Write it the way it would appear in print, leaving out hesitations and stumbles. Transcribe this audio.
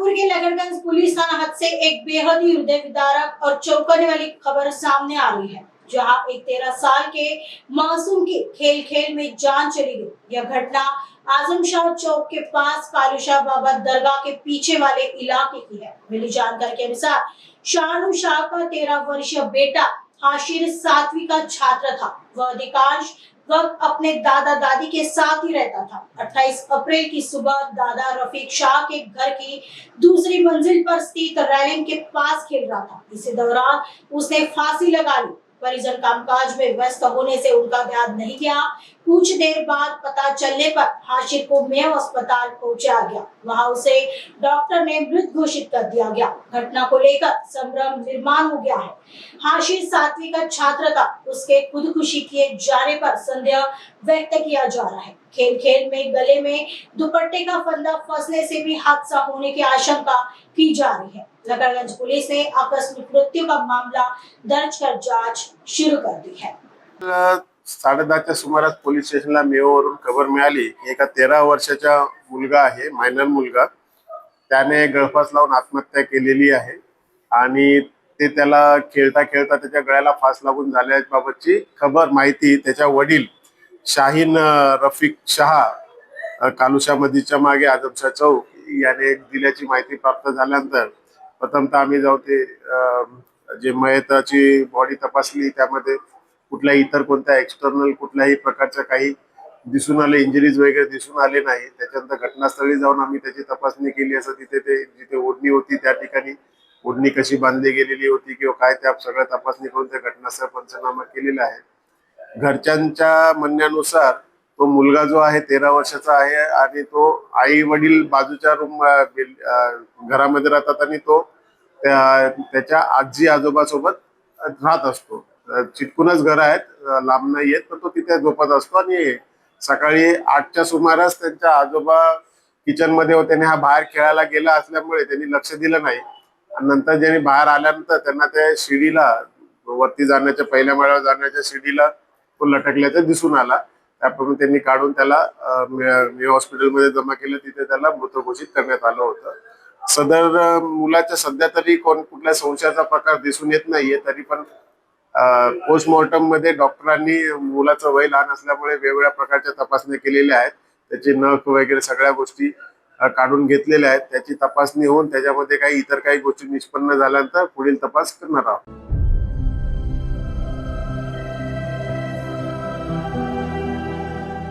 शाहपुर के लगड़गंज police थाना हद से एक बेहद ही हृदय विदारक और चौंकाने वाली खबर सामने आ रही है, जहां एक 13 साल के मासूम की खेल खेल में जान चली गई। यह घटना आजमशाह चौक के पास कालूशाह बाबा दरगाह के पीछे वाले इलाके की है। मिली जानकारी के अनुसार शानू शाह का 13 वर्षीय बेटा हाशिर 7वीं का छात्र था। वह अधिकांश वक्त अपने दादा दादी के साथ ही रहता था। 28 अप्रैल की सुबह दादा रफीक शाह के घर की दूसरी मंजिल पर स्थित रेलिंग के पास खेल रहा था। इसी दौरान उसने फांसी लगा ली। परिजन कामकाज में व्यस्त होने से उनका ध्यान नहीं गया। कुछ देर बाद पता चलने पर हाशिर को मेयो अस्पताल पहुंचाया गया। वहां उसे डॉक्टर ने मृत घोषित कर दिया गया। घटना को लेकर संभ्रम निर्माण हो गया है। हाशिर 7वीं का छात्र था। उसके खुदकुशी किए जाने पर संदेह व्यक्त किया जा रहा है। खेल खेल में गले में दुपट्टे का फंदा फंसने से भी हादसा होने की आशंका की जा रही है। लगड़गंज पुलिस ने आकस्मिक मृत्यू का मामला दर्ज कर जांच शुरू कर दी है। 10:30च्या सुमारास पोलीस स्टेशनला मेयोवरून खबर मिळाली की एका 13 वर्षाचा मुलगा आहे, मायनर मुलगा, त्याने गळफास लावून आत्महत्या केलेली आहे आणि ते त्याला खेळता खेळता त्याच्या गळ्याला फास लागून झाल्याबाबतची माहिती त्याच्या वडील शाहीन रफीक शाह कालूशा मस्जिदच्या मागे आजमशाह चौक याने दिल्याची माहिती प्राप्त झाल्यानंतर प्रथमतः आम्ही जाऊ ते जे मयताची बॉडी तपासली, त्यामध्ये कुठल्याही इतर कोणत्या एक्सटर्नल कुठल्याही प्रकारच्या काही दिसून आले, इंजरीज वगैरे दिसून आले नाही। त्याच्यानंतर घटनास्थळी जाऊन आम्ही त्याची तपासणी केली। असं तिथे जिथे ओढणी होती त्या ठिकाणी ओढणी कशी बांधली गेलेली होती किंवा काय, त्या सगळ्या तपासणी करून त्या घटनास्थळ पंचनामा केलेला आहे। घरच्यांच्या म्हणण्यानुसार तो मुलगा जो आहे 13 वर्षाचा आहे आणि तो आई वडील बाजूच्या रूम घरामध्ये राहतात आणि तो त्याच्या आजी आजोबा सोबत राहत असतो। चिटकूनच घर आहेत, लांब नाही आहेत, पण तो तिथे झोपत असतो आणि सकाळी 8च्या सुमारास त्यांच्या आजोबा किचन मध्ये होते आणि हा बाहेर खेळायला गेला असल्यामुळे त्यांनी लक्ष दिलं नाही। आणि नंतर ज्यांनी बाहेर आल्यानंतर त्यांना त्या शिडीला वरती जाण्याच्या, पहिल्या माळ्यावर जाण्याच्या शिडीला तो लटकल्याचं दिसून आला। त्याप्रमाणे त्यांनी काढून त्याला मेयो हॉस्पिटलमध्ये जमा केलं। तिथे त्याला मृत घोषित करण्यात आलं होतं। सदर मुलाच्या सध्या तरी कुठल्या संशयाचा प्रकार दिसून येत नाहीये, तरी पण पोस्टमॉर्टम मध्ये डॉक्टरांनी मुलाचं वय लहान असल्यामुळे वेगवेगळ्या प्रकारच्या तपासण्या केलेल्या आहेत। त्याची नख वगैरे सगळ्या गोष्टी काढून घेतलेल्या आहेत। त्याची तपासणी होऊन त्याच्यामध्ये काही इतर काही गोष्टी निष्पन्न झाल्यानंतर पुढील तपास करणार आहोत।